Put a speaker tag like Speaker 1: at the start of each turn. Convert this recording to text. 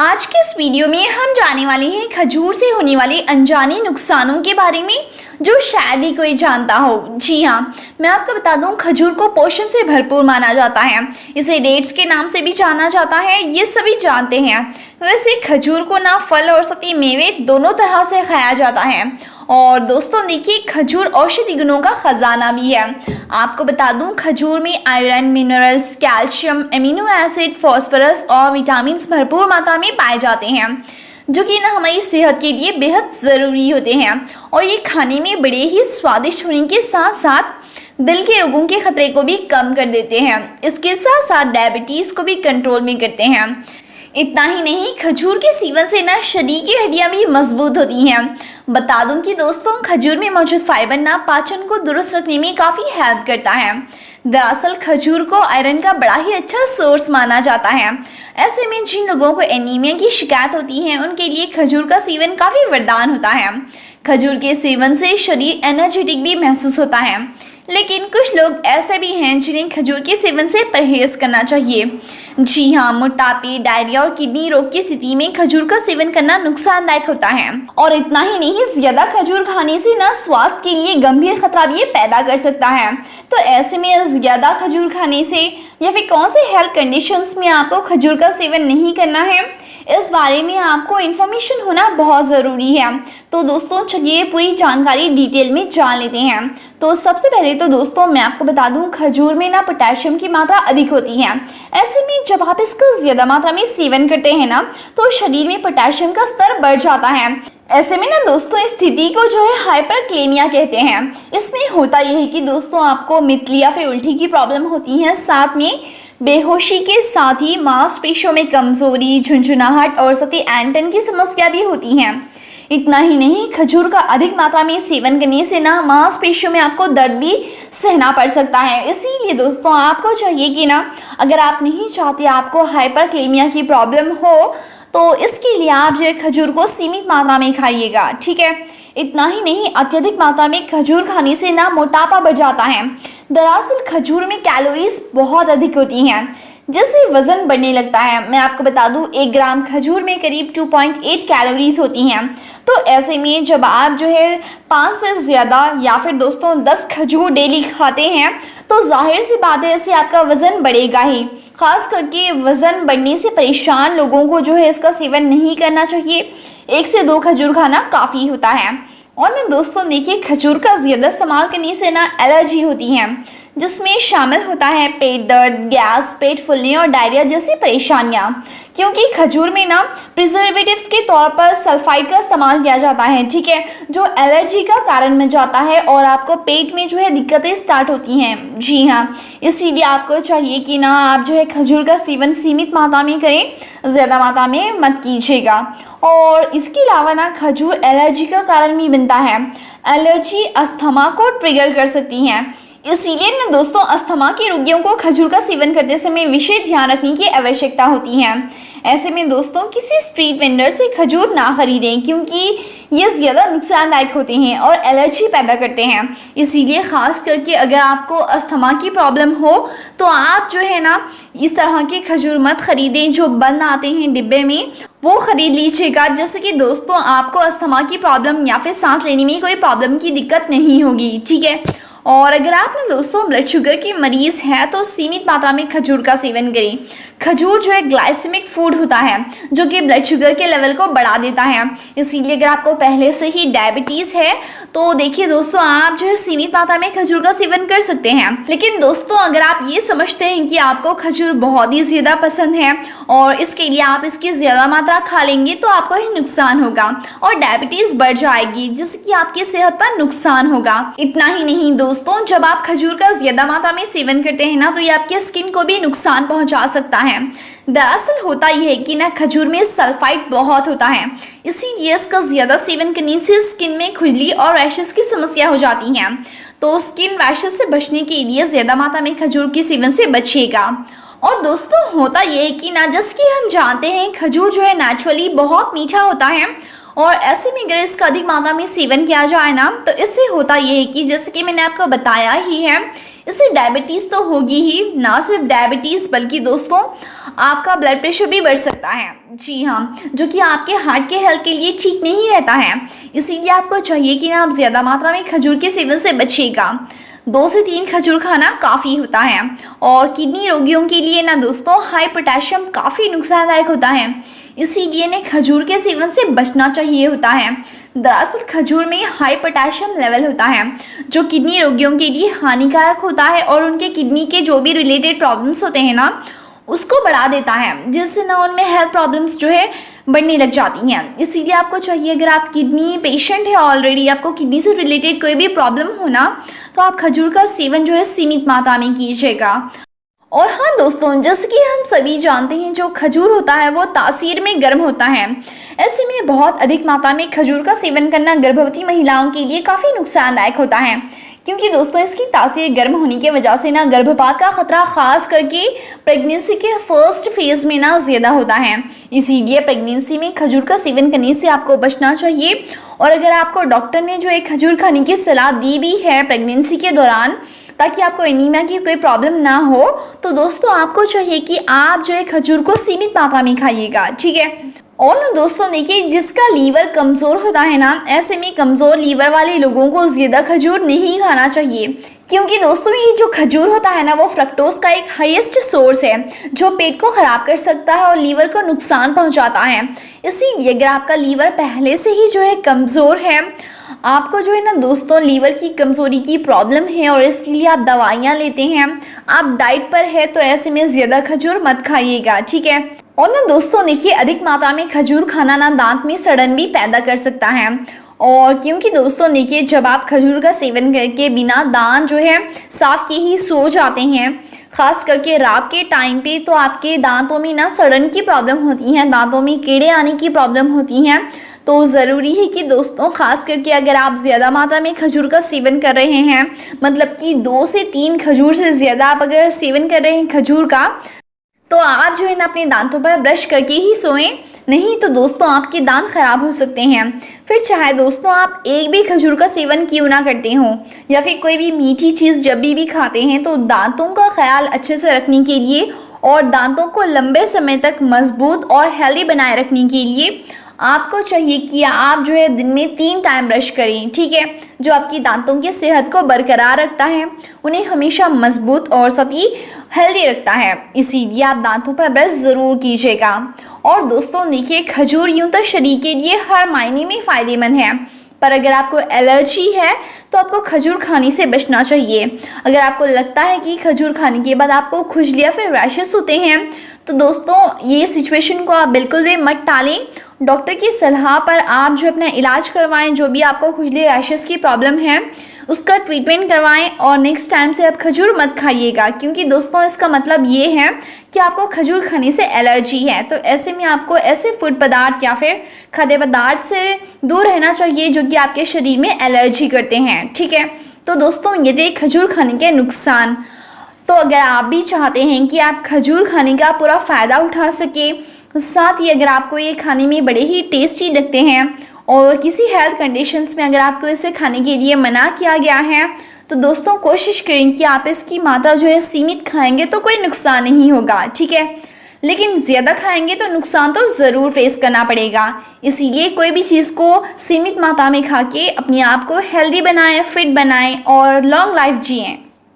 Speaker 1: आज के इस वीडियो में हम जानने वाले हैं खजूर से होने वाले अनजाने नुकसानों के बारे में जो शायद ही कोई जानता हो। जी हाँ, मैं आपको बता दूं, खजूर को पोषण से भरपूर माना जाता है। इसे डेट्स के नाम से भी जाना जाता है, ये सभी जानते हैं। वैसे खजूर को ना फल और साथ ही मेवे दोनों तरह से खाया जाता है। और दोस्तों देखिए, खजूर औषधि गुणों का खजाना भी है। आपको बता दूं, खजूर में iron, minerals, calcium, amino acid, phosphorus और विटामिन भरपूर मात्रा में पाए जाते हैं, जो कि ना हमारी सेहत के लिए बेहद ज़रूरी होते हैं। और ये खाने में बड़े ही स्वादिष्ट होने के साथ साथ दिल के रोगों के खतरे को भी कम कर देते हैं। इसके साथ साथ डायबिटीज़ को भी कंट्रोल में करते हैं। इतना ही नहीं, खजूर के सेवन से ना शरीर की हड्डियां भी मजबूत होती हैं। बता दूं कि दोस्तों, खजूर में मौजूद फाइबर ना पाचन को दुरुस्त रखने में काफ़ी हेल्प करता है। दरअसल खजूर को आयरन का बड़ा ही अच्छा सोर्स माना जाता है। ऐसे में जिन लोगों को एनीमिया की शिकायत होती है, उनके लिए खजूर का सेवन काफ़ी वरदान होता है। खजूर के सेवन से शरीर एनर्जेटिक भी महसूस होता है। लेकिन कुछ लोग ऐसे भी हैं जिन्हें खजूर के सेवन से परहेज करना चाहिए। जी हाँ, मोटापे, डायरिया और किडनी रोग की स्थिति में खजूर का सेवन करना नुकसानदायक होता है। और इतना ही नहीं, ज्यादा खजूर खाने से ना स्वास्थ्य के लिए गंभीर खतरा भी पैदा कर सकता है। तो ऐसे में ज्यादा खजूर खाने से या फिर कौन से हेल्थ कंडीशंस में आपको खजूर का सेवन नहीं करना है, इस बारे में आपको इन्फॉर्मेशन होना बहुत ज़रूरी है। तो दोस्तों चलिए पूरी जानकारी डिटेल में जान लेते हैं। तो सबसे पहले तो दोस्तों मैं आपको बता दूं, खजूर में ना पोटेशियम की मात्रा अधिक होती है। ऐसे में जब आप इसका ज़्यादा मात्रा में सेवन करते हैं ना, तो शरीर में पोटेशियम का स्तर बढ़ जाता है। ऐसे में ना दोस्तों, इस स्थिति को जो है हाइपरक्लेमिया कहते हैं। इसमें होता यह है कि दोस्तों आपको मितली या फिर उल्टी की प्रॉब्लम होती है, साथ में बेहोशी के साथ ही मांसपेशियों में कमजोरी, झुंझुनाहट और साथ ही एंटन की समस्या भी होती है। इतना ही नहीं, खजूर का अधिक मात्रा में सेवन करने से ना मांसपेशियों में आपको दर्द भी सहना पड़ सकता है। इसीलिए दोस्तों आपको चाहिए कि ना, अगर आप नहीं चाहते आपको हाइपरक्लेमिया की प्रॉब्लम हो, तो इसके लिए आप जो है खजूर को सीमित मात्रा में खाइएगा, ठीक है। इतना ही नहीं, अत्यधिक मात्रा में खजूर खाने से ना मोटापा बढ़ जाता है। दरअसल खजूर में कैलोरीज बहुत अधिक होती हैं, जिससे वजन बढ़ने लगता है। मैं आपको बता दूं, 1 ग्राम खजूर में करीब 2.8 कैलोरीज होती हैं। तो ऐसे में जब आप जो है 5 से ज़्यादा या फिर दोस्तों 10 खजूर डेली खाते हैं, तो जाहिर सी बात है इससे आपका वज़न बढ़ेगा ही। खास करके वज़न बढ़ने से परेशान लोगों को जो है इसका सेवन नहीं करना चाहिए। 1 से 2 खजूर खाना काफ़ी होता है। और ना दोस्तों देखिए, खजूर का ज़्यादा इस्तेमाल करने से ना एलर्जी होती है, जिसमें शामिल होता है पेट दर्द, गैस, पेट फूलने और डायरिया जैसी परेशानियां। क्योंकि खजूर में ना प्रिजर्वेटिव्स के तौर पर सल्फाइड का इस्तेमाल किया जाता है, ठीक है, जो एलर्जी का कारण बन जाता है और आपको पेट में जो है दिक्कतें स्टार्ट होती हैं। जी हाँ, इसीलिए आपको चाहिए कि ना आप जो है खजूर का सेवन सीमित मात्रा में करें, ज़्यादा मात्रा में मत कीजिएगा। और इसके अलावा ना खजूर एलर्जी का कारण भी बनता है। एलर्जी अस्थमा को ट्रिगर कर सकती हैं। इसीलिए ना दोस्तों, अस्थमा के रोगियों को खजूर का सेवन करते समय विशेष ध्यान रखने की आवश्यकता होती है। ऐसे में दोस्तों, किसी स्ट्रीट वेंडर से खजूर ना खरीदें, क्योंकि ये ज़्यादा नुकसानदायक होते हैं और एलर्जी पैदा करते हैं। इसीलिए ख़ास करके अगर आपको अस्थमा की प्रॉब्लम हो, तो आप जो है ना इस तरह के खजूर मत खरीदें जो बंद आते हैं डिब्बे में, वो ख़रीद लीजिएगा। जैसे कि दोस्तों आपको अस्थमा की प्रॉब्लम या फिर सांस लेने में कोई प्रॉब्लम की दिक्कत नहीं होगी, ठीक है। और अगर आप ना दोस्तों ब्लड शुगर के मरीज़ हैं, तो सीमित मात्रा में खजूर का सेवन करें। खजूर जो है ग्लाइसेमिक फूड होता है, जो कि ब्लड शुगर के लेवल को बढ़ा देता है। इसीलिए अगर आपको पहले से ही डायबिटीज़ है, तो देखिए दोस्तों आप जो है सीमित मात्रा में खजूर का सेवन कर सकते हैं। लेकिन दोस्तों अगर आप ये समझते हैं कि आपको खजूर बहुत ही ज़्यादा पसंद है और इसके लिए आप इसकी ज़्यादा मात्रा खा लेंगे, तो आपको ही नुकसान होगा और डायबिटीज़ बढ़ जाएगी, जिससे कि आपकी सेहत पर नुकसान होगा। इतना ही नहीं दोस्तों, जब आप खजूर का ज़्यादा मात्रा में सेवन करते हैं ना, तो ये आपके स्किन को भी नुकसान पहुंचा सकता है। दरअसल होता यह है कि ना खजूर में सल्फाइड बहुत होता है, इसीलिए इसका ज़्यादा सेवन करने से स्किन में खुजली और रैशेस की समस्या हो जाती हैं। तो स्किन रैशेस से बचने के लिए ज़्यादा मात्रा में खजूर के सेवन से बचिएगा। और दोस्तों होता यह है कि ना, जैसे कि हम जानते हैं खजूर जो है नेचुरली बहुत मीठा होता है, और ऐसे में अगर इसका अधिक मात्रा में सेवन किया जाए ना, तो इससे होता यह है कि जैसे कि मैंने आपको बताया ही है इससे डायबिटीज़ तो होगी ही, ना सिर्फ डायबिटीज़ बल्कि दोस्तों आपका ब्लड प्रेशर भी बढ़ सकता है। जी हाँ, जो कि आपके हार्ट के हेल्थ के लिए ठीक नहीं रहता है। इसीलिए आपको चाहिए कि ना आप ज़्यादा मात्रा में खजूर के सेवन से बचिएगा। 2 से 3 खजूर खाना काफ़ी होता है। और किडनी रोगियों के लिए ना दोस्तों हाई पोटेशियम काफ़ी नुकसानदायक होता है, इसीलिए ने खजूर के सेवन से बचना चाहिए होता है। दरअसल खजूर में हाई पोटेशियम लेवल होता है जो किडनी रोगियों के लिए हानिकारक होता है और उनके किडनी के जो भी रिलेटेड प्रॉब्लम्स होते हैं ना उसको बढ़ा देता है, जिससे ना उनमें हेल्थ प्रॉब्लम्स जो है बढ़ने लग जाती हैं। इसीलिए आपको चाहिए, अगर आप किडनी पेशेंट है ऑलरेडी, आपको किडनी से रिलेटेड कोई भी प्रॉब्लम हो ना, तो आप खजूर का सेवन जो है सीमित मात्रा में कीजिएगा। और हाँ दोस्तों, जैसे कि हम सभी जानते हैं जो खजूर होता है वो तासीर में गर्म होता है। ऐसे में बहुत अधिक मात्रा में खजूर का सेवन करना गर्भवती महिलाओं के लिए काफ़ी नुकसानदायक होता है, क्योंकि दोस्तों इसकी तासीर गर्म होने की वजह से ना गर्भपात का खतरा खास करके प्रेगनेंसी के फर्स्ट फेज में ना ज़्यादा होता है। इसीलिए प्रेगनेंसी में खजूर का सेवन करने से आपको बचना चाहिए। और अगर आपको डॉक्टर ने जो है खजूर खाने की सलाह दी भी है प्रेगनेंसी के दौरान ताकि आपको एनीमिया की कोई प्रॉब्लम ना हो, तो दोस्तों आपको चाहिए कि आप जो है खजूर को सीमित मात्रा में खाइएगा, ठीक है। और ना दोस्तों देखिए, जिसका लीवर कमज़ोर होता है ना, ऐसे में कमज़ोर लीवर वाले लोगों को ज़्यादा खजूर नहीं खाना चाहिए, क्योंकि दोस्तों ये जो खजूर होता है ना वो फ्रक्टोज का एक हाईएस्ट सोर्स है जो पेट को ख़राब कर सकता है और लीवर को नुकसान पहुंचाता है। इसीलिए अगर आपका लीवर पहले से ही जो है कमज़ोर है, आपको जो है ना दोस्तों लीवर की कमज़ोरी की प्रॉब्लम है और इसके लिए आप दवाइयाँ लेते हैं, आप डाइट पर है, तो ऐसे में ज़्यादा खजूर मत खाइएगा, ठीक है। और ना दोस्तों देखिए, अधिक मात्रा में खजूर खाना ना दांत में सड़न भी पैदा कर सकता है। और क्योंकि दोस्तों देखिए, जब आप खजूर का सेवन करके बिना दांत जो है साफ किए ही सो जाते हैं, ख़ास करके रात के टाइम पे, तो आपके दांतों में ना सड़न की प्रॉब्लम होती है, दांतों में कीड़े आने की प्रॉब्लम होती हैं। तो ज़रूरी है कि दोस्तों ख़ास करके अगर आप ज़्यादा मात्रा में खजूर का सेवन कर रहे हैं, मतलब कि 2 से 3 खजूर से ज़्यादा आप अगर सेवन कर रहे हैं खजूर का, तो आप जो है ना अपने दांतों पर ब्रश करके ही सोएं, नहीं तो दोस्तों आपके दांत खराब हो सकते हैं। फिर चाहे दोस्तों आप एक भी खजूर का सेवन क्यों ना करते हो या फिर कोई भी मीठी चीज़ जब भी खाते हैं, तो दांतों का ख्याल अच्छे से रखने के लिए और दांतों को लंबे समय तक मजबूत और हेल्दी बनाए रखने के लिए आपको चाहिए कि आप जो है दिन में 3 टाइम ब्रश करें, ठीक है, जो आपकी दांतों की सेहत को बरकरार रखता है, उन्हें हमेशा मजबूत और साथ ही हेल्दी रखता है। इसीलिए आप दांतों पर ब्रश ज़रूर कीजिएगा। और दोस्तों देखिए, खजूर यूँ तो शरीर के लिए हर मायने में फ़ायदेमंद है, पर अगर आपको एलर्जी है तो आपको खजूर खाने से बचना चाहिए। अगर आपको लगता है कि खजूर खाने के बाद आपको खुजली या फिर रैशेस होते हैं, तो दोस्तों ये सिचुएशन को आप बिल्कुल भी मत टालें। डॉक्टर की सलाह पर आप जो अपना इलाज करवाएं, जो भी आपको खुजली रैशेस की प्रॉब्लम है उसका ट्रीटमेंट करवाएं और नेक्स्ट टाइम से आप खजूर मत खाइएगा, क्योंकि दोस्तों इसका मतलब ये है कि आपको खजूर खाने से एलर्जी है। तो ऐसे में आपको ऐसे फूड पदार्थ या फिर खाद्य पदार्थ से दूर रहना चाहिए जो कि आपके शरीर में एलर्जी करते हैं, ठीक है। तो दोस्तों ये थे खजूर खाने के नुकसान। तो अगर आप भी चाहते हैं कि आप खजूर खाने का पूरा फ़ायदा उठा सके, साथ ही अगर आपको ये खाने में बड़े ही टेस्टी लगते हैं और किसी हेल्थ कंडीशंस में अगर आपको इसे खाने के लिए मना किया गया है, तो दोस्तों कोशिश करें कि आप इसकी मात्रा जो है सीमित खाएंगे तो कोई नुकसान नहीं होगा, ठीक है। लेकिन ज़्यादा खाएंगे तो नुकसान तो ज़रूर फेस करना पड़ेगा। इसीलिए कोई भी चीज़ को सीमित मात्रा में खा के अपने आप को हेल्दी बनाएं, फिट बनाएं और लॉन्ग लाइफ जिएं।